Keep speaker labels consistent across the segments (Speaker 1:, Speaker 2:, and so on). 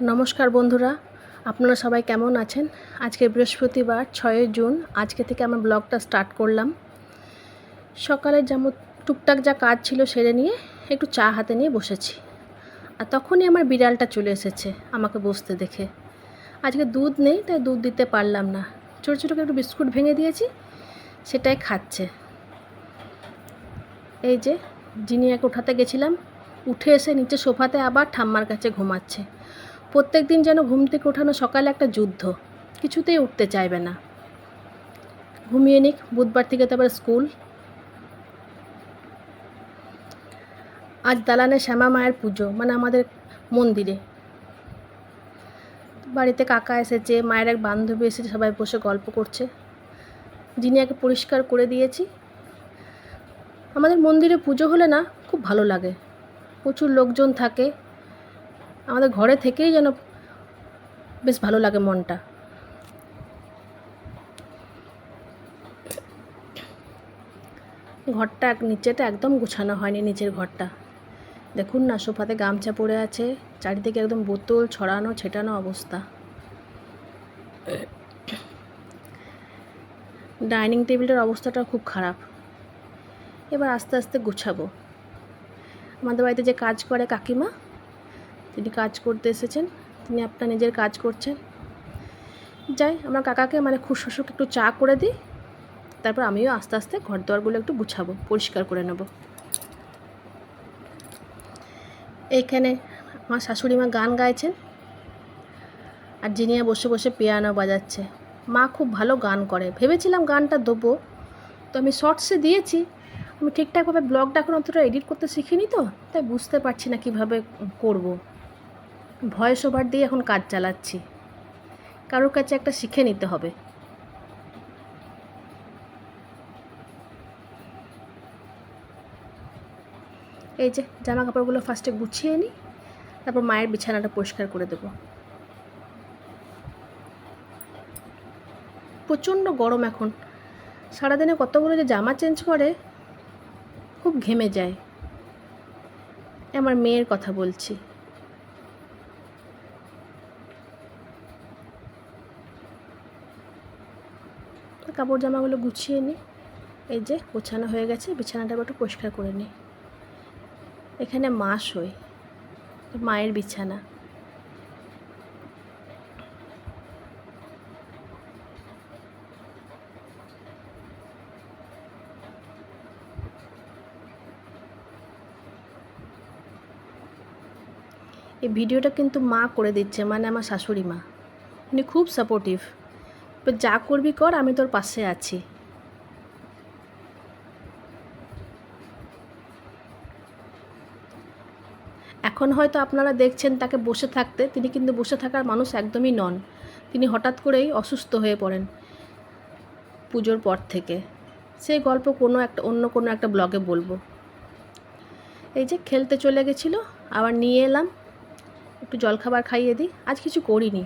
Speaker 1: নমস্কার বন্ধুরা, আপনারা সবাই কেমন আছেন? আজকে বৃহস্পতিবার 6 জুন। আজকে থেকে আমার ব্লগটা স্টার্ট করলাম। সকালে যেমন টুকটাক যা কাজ ছিল সেরে নিয়ে একটু চা হাতে নিয়ে বসেছি। আর তখনই আমার বিড়ালটা চলে এসেছে আমাকে বসতে দেখে। আজকে দুধ নেই, তাই দুধ দিতে পারলাম না। ছোটো ছোটো একটু বিস্কুট ভেঙে দিয়েছি, সেটাই খাচ্ছে। এই যে জিনিয়াকে উঠাতে গেছিলাম, উঠে এসে নিচে সোফাতে আবার ঠাম্মার কাছে ঘুমাচ্ছে। প্রত্যেক দিন যেন ঘুম থেকে ওঠানো সকালে একটা যুদ্ধ, কিছুতেই উঠতে চাইবে না। ঘুমিয়ে নিক, বুধবার থেকে তো আবার স্কুল। আজ দালানে শ্যামা মায়ের পুজো, মানে আমাদের মন্দিরে। বাড়িতে কাকা এসেছে, মায়ের এক বান্ধবী এসেছে, সবাই বসে গল্প করছে। জিনিয়াকে পরিষ্কার করে দিয়েছি। আমাদের মন্দিরে পুজো হলে না খুব ভালো লাগে, প্রচুর লোকজন থাকে। আমাদের ঘরে থেকেই যেন বেশ ভালো লাগে মনটা। ঘরটা নিচেটা একদম গুছানো হয়নি, নিচের ঘরটা দেখুন না, সোফাতে গামছা পড়ে আছে, চারিদিকে একদম বোতল ছড়ানো ছেটানো অবস্থা। ডাইনিং টেবিলের অবস্থাটা খুব খারাপ। এবার আস্তে আস্তে গুছাবো। আমাদের বাড়িতে যে কাজ করে কাকিমা, তিনি কাজ করতে এসেছেন, তিনি আপনার নিজের কাজ করছেন। যাই, আমার কাকাকে মানে খুব শ্বশুরকে একটু চা করে দিই, তারপর আমিও আস্তে আস্তে ঘর দোয়ারগুলো একটু গুছাবো, পরিষ্কার করে নেব। এইখানে আমার শাশুড়ি মা গান গাইছেন, আর জিনিয়া বসে বসে পিয়ানো বাজাচ্ছে। মা খুব ভালো গান করে, ভেবেছিলাম গানটা দেবো, তো আমি শর্টসে দিয়েছি। আমি ঠিকঠাকভাবে ব্লগটা এখন অতটা এডিট করতে শিখিনি, তো তাই বুঝতে পারছি না কিভাবে করব। ভয়েস ওভার দিয়ে এখন কাজ চালাচ্ছি, কারোর কাছে একটা শিখে নিতে হবে। এই যে জামা কাপড়গুলো ফার্স্টে গুছিয়ে নিই, তারপর মায়ের বিছানাটা পরিষ্কার করে দেবো। প্রচণ্ড গরম এখন, সারাদিনে কতগুলো যে জামা চেঞ্জ করে, খুব ঘেমে যায়। আমার মেয়ের কথা বলছি। কাপড় জামাগুলো গুছিয়ে নিই। এই যে গোছানো হয়ে গেছে, বিছানাটা একটু পরিষ্কার করে নিই। এখানে মা শোয়, মায়ের বিছানা। এই ভিডিওটা কিন্তু মা করে দিচ্ছে, মানে আমার শাশুড়ি মা। উনি খুব সাপোর্টিভ, যা করবি কর, আমি তোর পাশে আছি। এখন হয়তো আপনারা দেখছেন তাকে বসে থাকতে, তিনি কিন্তু বসে থাকার মানুষ একদমই নন। তিনি হঠাৎ করেই অসুস্থ হয়ে পড়েন পুজোর পর থেকে। সেই গল্প অন্য কোনো একটা ব্লগে বলবো। এই যে খেলতে চলে গেছিলো, আবার নিয়ে এলাম, একটু জলখাবার খাইয়ে দিই। আজ কিছু করিনি,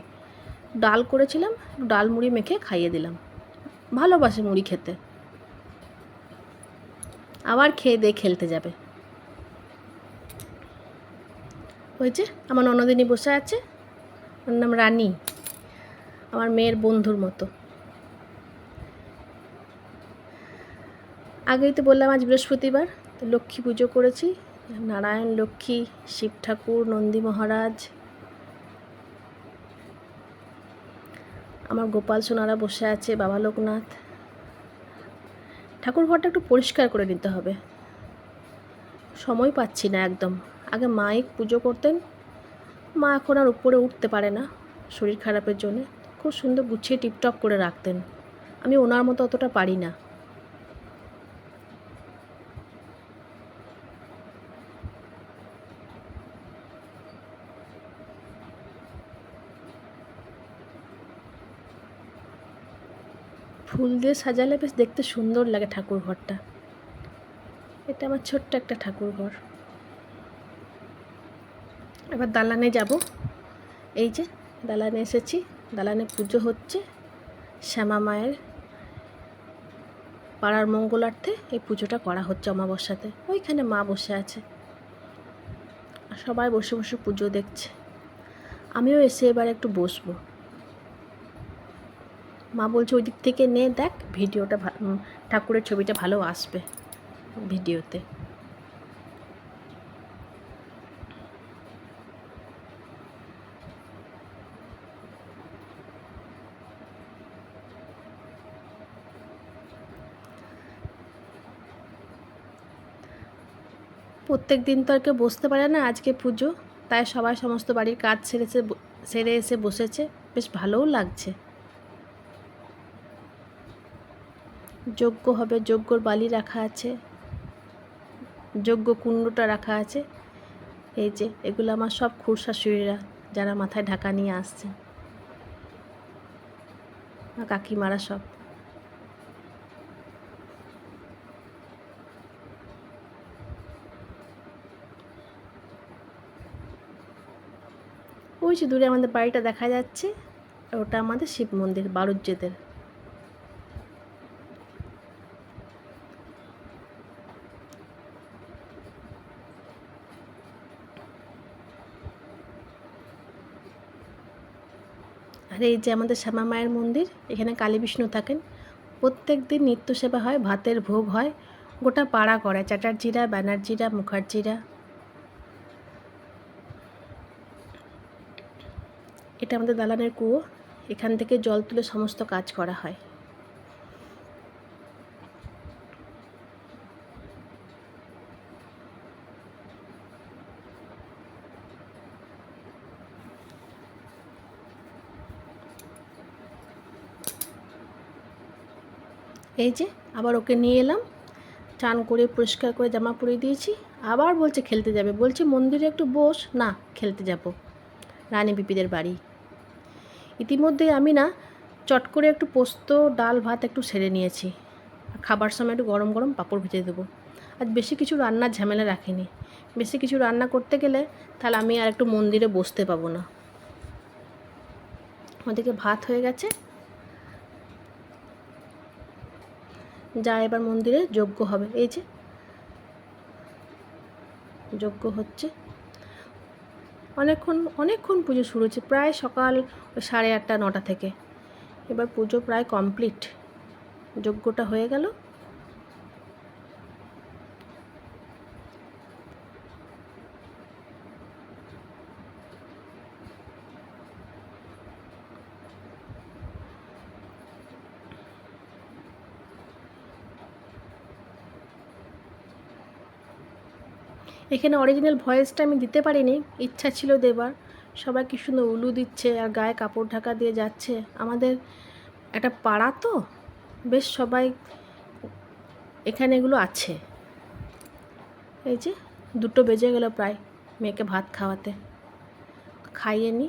Speaker 1: ডাল করেছিলাম, ডাল মুড়ি মেখে খাইয়ে দিলাম। ভালোবাসে মুড়ি খেতে। আবার খেয়ে দিয়ে খেলতে যাবে। ওই যে আমার ননদিনী বসে আছে, ওর নাম রানী, আমার মেয়ের বন্ধুর মতো। আগেই তো বললাম আজ বৃহস্পতিবার, তো লক্ষ্মী পুজো করেছি। নারায়ণ, লক্ষ্মী, শিব ঠাকুর, নন্দী মহারাজ, আমার গোপাল সোনারা বসে আছে, বাবা লোকনাথ। ঠাকুর ঘরটা একটু পরিষ্কার করে নিতে হবে, সময় পাচ্ছি না একদম। আগে মাই পুজো করতেন, মা এখন আর উপরে উঠতে পারে না শরীর খারাপের জন্যে। খুব সুন্দর গুছিয়ে টিপটপ করে রাখতেন, আমি ওনার মতো অতটা পারি না। ফুল দিয়ে সাজালে বেশ দেখতে সুন্দর লাগে ঠাকুর ঘরটা। এটা আমার ছোট্ট একটা ঠাকুর ঘর। এবার দালানে যাব। এই যে দালানে এসেছি, দালানে পুজো হচ্ছে শ্যামা মায়ের। পাড়ার মঙ্গলার্থে এই পুজোটা করা হচ্ছে অমাবস্যাতে। ওইখানে মা বসে আছে, সবাই বসে বসে পুজো দেখছে। আমিও এসে এবার একটু বসবো। মা বলছে ওই দিক থেকে নে, দেখ ভিডিওটা ঠাকুরের ছবিটা ভালো আসবে ভিডিওতে। প্রত্যেক দিন তো আর কেউ বসতে পারে না, আজকে পুজো, তাই সবাই সমস্ত বাড়ির কাজ সেরে এসে বসেছে, বেশ ভালোও লাগছে। যজ্ঞ হবে, যজ্ঞর বালি রাখা আছে, যজ্ঞ কুণ্ডটা রাখা আছে। এই যে এগুলো আমার সব খুড়শাশুড়িরা, যারা মাথায় ঢাকা নিয়ে আসছে, কাকিমারা সব। ওই যে দূরে আমাদের বাড়িটা দেখা যাচ্ছে, ওটা আমাদের শিব মন্দির বারুজ্যেদের। আর এই যে আমাদের শ্যামা মায়ের মন্দির, এখানে কালী বিষ্ণু থাকেন। প্রত্যেক দিন নিত্য সেবা হয়, ভাতের ভোগ হয়, গোটা পাড়া করে, চ্যাটার্জিরা, ব্যানার্জিরা, মুখার্জিরা। এটা আমাদের দালানের কুয়ো, এখান থেকে জল তুলে সমস্ত কাজ করা হয়। এই যে আবার ওকে নিয়ে এলাম, চান করে পরিষ্কার করে জামা পরিয়ে দিয়েছি, আবার বলছে খেলতে যাবে। বলছি মন্দিরে একটু বস, না খেলতে যাব রানী পিপিদের বাড়ি। ইতিমধ্যে আমি না চট করে একটু পোস্ত, ডাল, ভাত একটু সেরে নিয়েছি। খাবার সময় একটু গরম গরম পাঁপড় ভেজে দেবো। আজ বেশি কিছু রান্নার ঝামেলা রাখিনি, বেশি কিছু রান্না করতে গেলে তাহলে আমি আর একটু মন্দিরে বসতে পাবো না। ওদিকে ভাত হয়ে গেছে, যা এবার মন্দিরে যজ্ঞ হবে। এই যে যজ্ঞ হচ্ছে, অনেকক্ষণ পুজো শুরু হচ্ছে, প্রায় সকাল 8:30 9টা থেকে। এবার পুজো প্রায় কমপ্লিট, যজ্ঞটা হয়ে গেল। এখানে অরিজিনাল ভয়েসটা আমি দিতে পারিনি, ইচ্ছা ছিল দেবার। সবাই কি সুন্দর উলু দিচ্ছে আর গায়ে কাপড় ঢাকা দিয়ে যাচ্ছে। আমাদের একটা পাড়া তো, বেশ সবাই এখানে এগুলো আছে। এই যে 2টো বেজে গেল প্রায় মেয়েকে ভাত খাওয়াতে, খাইয়ে নি।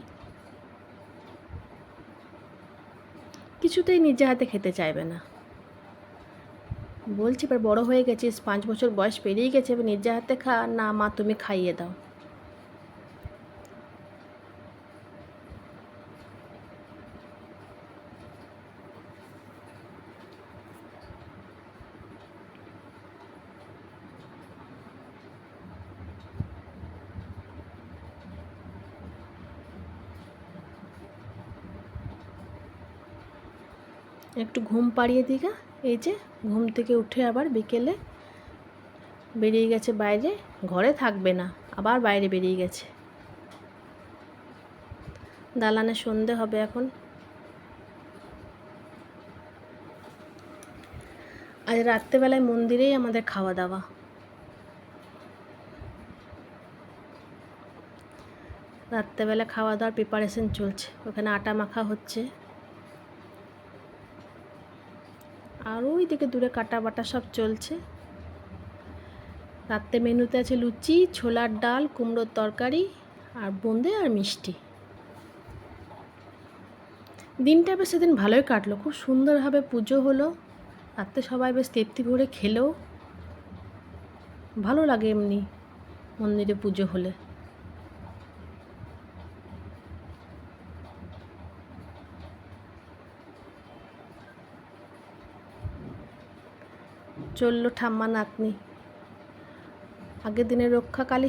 Speaker 1: কিছুতেই নিজে হাতে খেতে চাইবে না। বলছি এবার বড় হয়ে গেছিস, 5 বছর বয়স পেরিয়ে গেছে, এবার নিজে হাতে খা। না মা তুমি খাইয়ে দাও। একটু ঘুম পাড়িয়ে দিগা। এই যে ঘুম থেকে উঠে আবার বিকেলে বেরিয়ে গেছে বাইরে, ঘরে থাকবে না, আবার বাইরে বেরিয়ে গেছে। দালানে সন্ধে হবে এখন। আজ রাত্রেবেলায় মন্দিরেই আমাদের খাওয়া দাওয়া। রাত্রেবেলা খাওয়া দাওয়ার প্রিপারেশন চলছে, ওখানে আটা মাখা হচ্ছে, আর ওই দিকে দূরে কাটা বাটা সব চলছে। রাত্রে মেনুতে আছে লুচি, ছোলার ডাল, কুমড়োর তরকারি, আর বোঁদে আর মিষ্টি। দিনটা বেশ সেদিন ভালোই কাটলো, খুব সুন্দরভাবে পুজো হলো। রাত্রে সবাই বেশ তৃপ্তি ভরে খেলেও। ভালো লাগে এমনি মন্দিরে পুজো হলে। চললো ঠাম্মা নাতনি। আগের দিনের রক্ষাকালী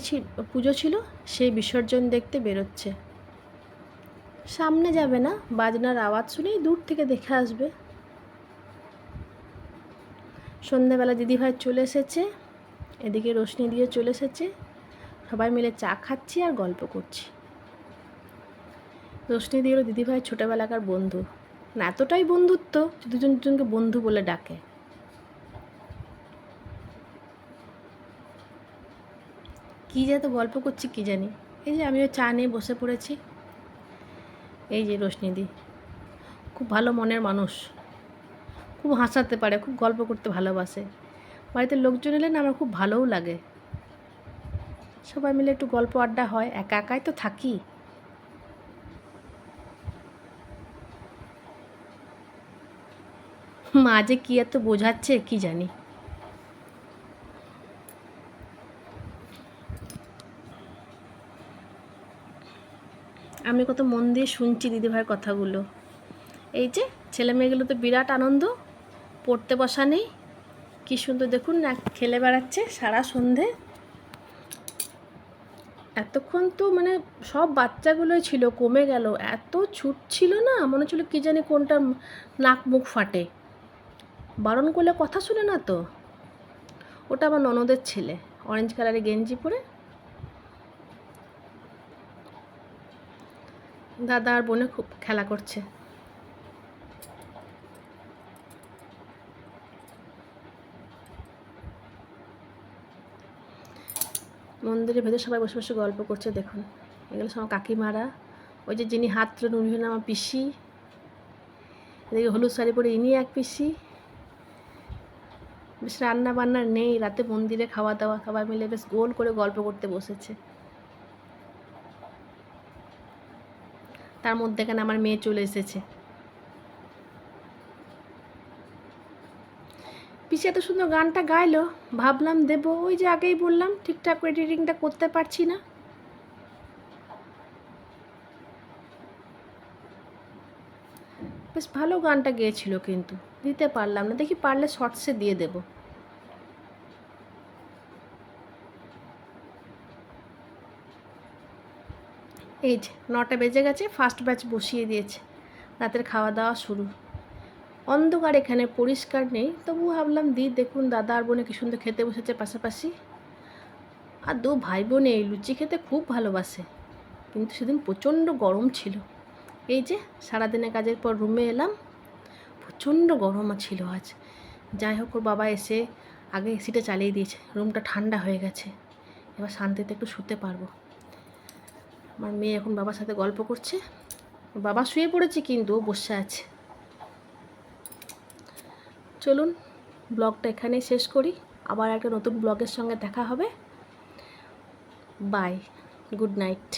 Speaker 1: পুজো ছিল, সেই বিসর্জন দেখতে বেরোচ্ছে। সামনে যাবে না, বাজনার আওয়াজ শুনেই দূর থেকে দেখে আসবে। সন্ধ্যাবেলা দিদিভাই চলে এসেছে, এদিকে রোশনি দিয়ে চলে এসেছে, সবাই মিলে চা খাচ্ছি আর গল্প করছি। রোশনি দিয়ে হলো দিদিভাই ছোটোবেলাকার বন্ধু, না এতটাই বন্ধুত্ব যে দুজন দুজনকে বন্ধু বলে ডাকে। কী যে এত গল্প করছি কী জানি। এই যে আমিও চা নিয়ে বসে পড়েছি। এই যে রোশনিদি খুব ভালো মনের মানুষ, খুব হাসাতে পারে, খুব গল্প করতে ভালোবাসে। বাড়িতে লোকজন এলে না আমার খুব ভালোও লাগে, সবাই মিলে একটু গল্প আড্ডা হয়, একা একাই তো থাকি। মা যে কী এত বোঝাচ্ছে কি জানি। আমি কত মন দিয়ে শুনছি দিদিভাইয়ের কথাগুলো। এই যে ছেলে মেয়েগুলো তো বিরাট আনন্দ, পড়তে বসা নেই, কী সুন্দর দেখুন না খেলে বেড়াচ্ছে সারা সন্ধে। এতক্ষণ তো মানে সব বাচ্চাগুলোই ছিল, কমে গেল, এত ছুট ছিল না, মনে হচ্ছিল কী জানি কোনটা নাক মুখ ফাটে। বারণ করলে কথা শুনে না তো। ওটা আমার ননদের ছেলে, অরেঞ্জ কালারের গেঞ্জি পরে দাদা আর বোনে খুব খেলা করছে। মন্দিরের ভেতর সবাই বসে বসে গল্প করছে দেখুন। এগুলো সব কাকিমারা, ওই যে যিনি হাত তুলে উনি হলেন আমার পিসি, এদিকে হলুদ শাড়ি পরে ইনি এক পিসি। বেশ রান্না বান্না নেই, রাতে মন্দিরে খাওয়া দাওয়া, সবাই মিলে বেশ গোল করে গল্প করতে বসেছে। তার মধ্যেখানে আমার মেয়ে চলে এসেছে। পিসি এত সুন্দর গানটা গাইলো, ভাবলাম দেবো, ওই যে আগেই বললাম ঠিকঠাক এডিটিংটা করতে পারছি না। বেশ ভালো গানটা গেয়েছিল কিন্তু দিতে পারলাম না, দেখি পারলে শর্টসে দিয়ে দেব। এই যে 9টা বেজে গেছে, ফার্স্ট ব্যাচ বসিয়ে দিয়েছে, রাতের খাওয়া দাওয়া শুরু। অন্ধকার, এখানে পরিষ্কার নেই, তবু ভাবলাম দেখুন দাদা আর বোনে কী সুন্দর খেতে বসেছে পাশাপাশি। আর দু ভাই বোন এই লুচি খেতে খুব ভালোবাসে, কিন্তু সেদিন প্রচণ্ড গরম ছিল। এই যে সারাদিনের কাজের পর রুমে এলাম, প্রচণ্ড গরম ছিল আজ। যাই হোক ওর বাবা এসে আগে এসিটা চালিয়ে দিয়েছে, রুমটা ঠান্ডা হয়ে গেছে, এবার শান্তিতে একটু শুতে পারবো। আমার মেয়ে এখন বাবার সাথে গল্প করছে, ওর বাবা শুয়ে পড়েছে কিন্তু ও বসে আছে। চলুন ব্লগটা এখানেই শেষ করি, আবার একটা নতুন ব্লগের সঙ্গে দেখা হবে। Bye, good night.